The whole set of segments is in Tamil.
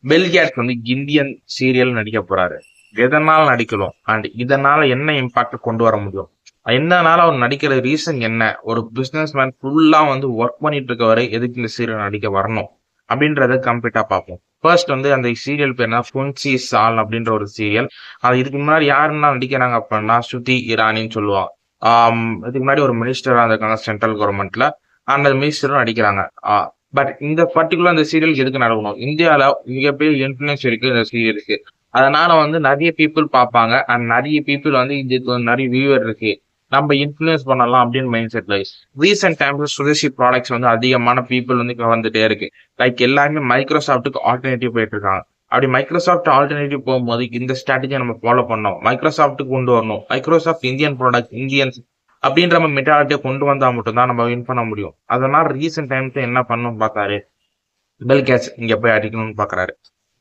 பெல் கேட்ஸ் வந்து இந்தியன் சீரியல் நடிக்க போறாரு. எதனால நடிக்கணும் அண்ட் இதனால என்ன இம்பாக்ட் கொண்டு வர முடியும், என்னனால அவர் நடிக்கிற ரீசன் என்ன, ஒரு பிசினஸ் மேன் ஃபுல்லா வந்து ஒர்க் பண்ணிட்டு இருக்கவரை எதுக்கு இந்த சீரியல் நடிக்க வரணும் அப்படின்றத கம்ப்ளீட்டா பார்ப்போம். ஃபர்ஸ்ட் வந்து அந்த சீரியல் பேர் என்ன, பொன்சி சால் அப்படின்ற ஒரு சீரியல். அது இதுக்கு முன்னாடி யாருன்னா நடிக்கிறாங்க அப்படின்னா ஸ்ருதி இரானின்னு சொல்லுவாங்க. இதுக்கு முன்னாடி ஒரு மினிஸ்டரா இருக்காங்க சென்ட்ரல் கவர்மெண்ட்ல. அந்த மினிஸ்டரும் நடிக்கிறாங்க. பட் இந்த பர்டிகுலர் இந்த சீரியல் எதுக்கு நடக்கணும், இந்தியால மிகப்பெரிய இன்ஃபுளுன்ஸ் இருக்கு இந்த சீரியலுக்கு. அதனால வந்து நிறைய பீப்புள் பார்ப்பாங்க அண்ட் நிறைய பீப்புள் வந்து இதுக்கு வந்து நிறைய வியூவர் இருக்கு, நம்ம இன்ஃபுளுன்ஸ் பண்ணலாம் அப்படின்னு மைண்ட் செட்ல. ரீசெண்ட் டைம்ல சுதேசி ப்ராடக்ட்ஸ் வந்து அதிகமான பீப்புள் வந்து இப்ப வந்துட்டே இருக்கு. லைக் எல்லாருமே மைக்ரோசாஃப்ட்டுக்கு ஆல்டர்னேட்டிவ் போயிட்டு இருக்காங்க. அப்படி மைக்ரோசாஃப்ட் ஆல்டர்னேட்டிவ் போகும்போது இந்த ஸ்ட்ராட்டஜியை நம்ம ஃபாலோ பண்ணோம், மைக்ரோசாஃப்ட்டுக்கு கொண்டு வரணும். மைக்ரோசாஃப்ட் இந்தியன் ப்ராடக்ட் இந்தியன்ஸ் அப்படின்ற நம்ம மெட்டாலிட்டியை கொண்டு வந்தா மட்டும்தான் நம்ம வின் பண்ண முடியும். அதனால ரீசெண்ட் டைம்ஸ் என்ன பண்ணணும் பார்த்தாரு, பெல் கேட்ஸ் இங்க போய் அடிக்கணும்னு பாக்குறாரு.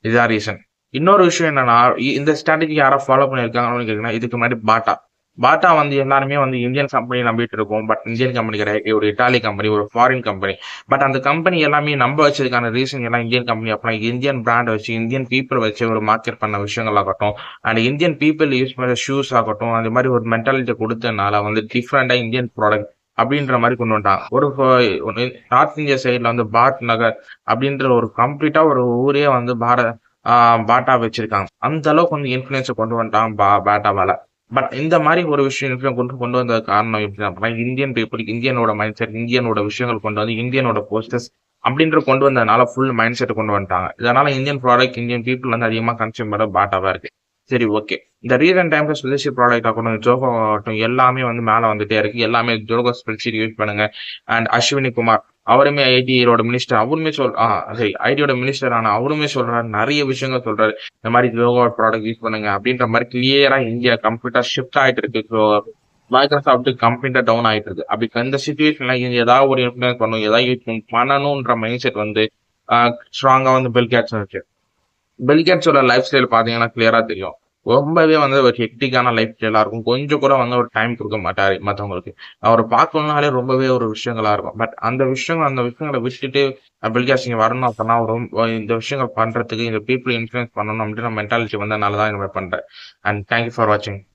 இதுதான் ரீசன். இன்னொரு விஷயம் என்னன்னா, இந்த ஸ்ட்ராட்டஜி யாரா ஃபாலோ பண்ணிருக்காங்கன்னு கேக்குறீங்கன்னா, இதுக்கு முன்னாடி பாட்டா பாட்டா வந்து எல்லாருமே வந்து இந்தியன் கம்பெனி நம்பிட்டு இருக்கோம். பட் இந்தியன் கம்பெனி கிடையாது, ஒரு இட்டாலி கம்பெனி, ஒரு ஃபாரின் கம்பெனி. பட் அந்த கம்பெனி எல்லாமே நம்ப வச்சதுக்கான ரீசன் எல்லாம் இந்தியன் கம்பெனி அப்படின்னா இந்தியன் பிராண்ட் வச்சு இந்தியன் பீப்புள் வச்சு ஒரு மார்க்கெட் பண்ண விஷயங்கள் ஆகட்டும் அண்ட் இந்தியன் பீப்புள் யூஸ் பண்ண ஷூஸ் ஆகட்டும், அந்த மாதிரி ஒரு மென்டாலிட்டி கொடுத்தனால வந்து டிஃப்ரெண்டா இந்தியன் ப்ராடக்ட் அப்படின்ற மாதிரி கொண்டு வந்துட்டான். ஒரு நார்த் இந்தியா சைட்ல வந்து பாட் நகர் அப்படின்ற ஒரு கம்ப்ளீட்டா ஒரு ஊரே வந்து பாட்டா வச்சிருக்காங்க. அந்த அளவுக்கு வந்து இன்ஃபுளுன்ஸை கொண்டு வந்துட்டான் பாட்டாவால. பட் இந்த மாதிரி ஒரு விஷயம் இன்ஃபுளுன்ஸ் கொண்டு கொண்டு வந்த காரணம் எப்படி அப்படின்னா, இந்தியன் பீப்புள் இந்தியனோட மைண்ட் செட் இந்தியனோட விஷயங்கள் கொண்டு வந்து இந்தியனோட போஸ்டர்ஸ் அப்படின்ற கொண்டு வந்ததுனால ஃபுல் மைண்ட் செட் கொண்டு வந்துட்டாங்க. இதனால இந்தியன் ப்ராடக்ட் இந்தியன் பீப்புள் வந்து அதிகமா கன்சியூம் பண்ண பாட்டாவா இருக்கு. சரி, ஓகே. இந்த ரீசன்ட் டைம்ல சுதேசி ப்ராடக்ட் ஆகட்டும், ஜோகோ ஆகட்டும், எல்லாமே வந்து மேல வந்துட்டே இருக்கு. எல்லாமே ஜோகோ ஸ்ப்ரெட்ஷீட் யூஸ் பண்ணுங்க. அண்ட் அஸ்வினி குமார் அவருமே ஐடியோட மினிஸ்டர், அவருமே சரி ஐடியோட மினிஸ்டர் ஆனா அவருமே சொல்றாரு, நிறைய விஷயங்கள் சொல்றாரு. இந்த மாதிரி ஜோகோ ப்ராடக்ட் யூஸ் பண்ணுங்க அப்படின்ற மாதிரி கிளியரா இந்தியா கம்ப்ளீட்டா ஷிஃப்ட் ஆயிட்டு இருக்கு. ஸோ மைக்ரோசாஃப்ட் கம்ப்ளீட்டா டவுன் ஆயிட்டு இருக்கு. அப்படி இந்த சுச்சுவேஷன்ல ஏதாவது ஒரு இன்ஃபுளுன்ஸ் பண்ணணும், ஏதாவது யூஸ் பண்ணணும்ன்ற மைண்ட் செட் வந்து ஸ்ட்ராங்கா வந்து பெல் கேட்ஸ் இருக்கு. பெல் கேட்ஸோட லைஃப் ஸ்டைல் பாத்தீங்கன்னா கிளியரா தெரியும். ரொம்பவே வந்து ஒரு ஹெக்டிக்கான லைஃப் ஸ்டைலா இருக்கும். கொஞ்சம் கூட வந்து ஒரு டைம் கொடுக்க மாட்டாரு மத்தவங்களுக்கு. அவரை பார்க்கணும்னாலே ரொம்பவே ஒரு விஷயங்களா இருக்கும். பட் அந்த விஷயங்களை விட்டுட்டு பெல் கேட்ஸ் இங்க வரணும் அப்படின்னா இந்த விஷயங்கள் பண்றதுக்கு இந்த பீப்புள் இன்ஃபுளுன்ஸ் பண்ணணும் அப்படின்ற மென்டாலிட்டி வந்ததுனாலதான் இந்த மாதிரி பண்றேன். அண்ட் தேங்க்யூ ஃபார் வாட்சிங்.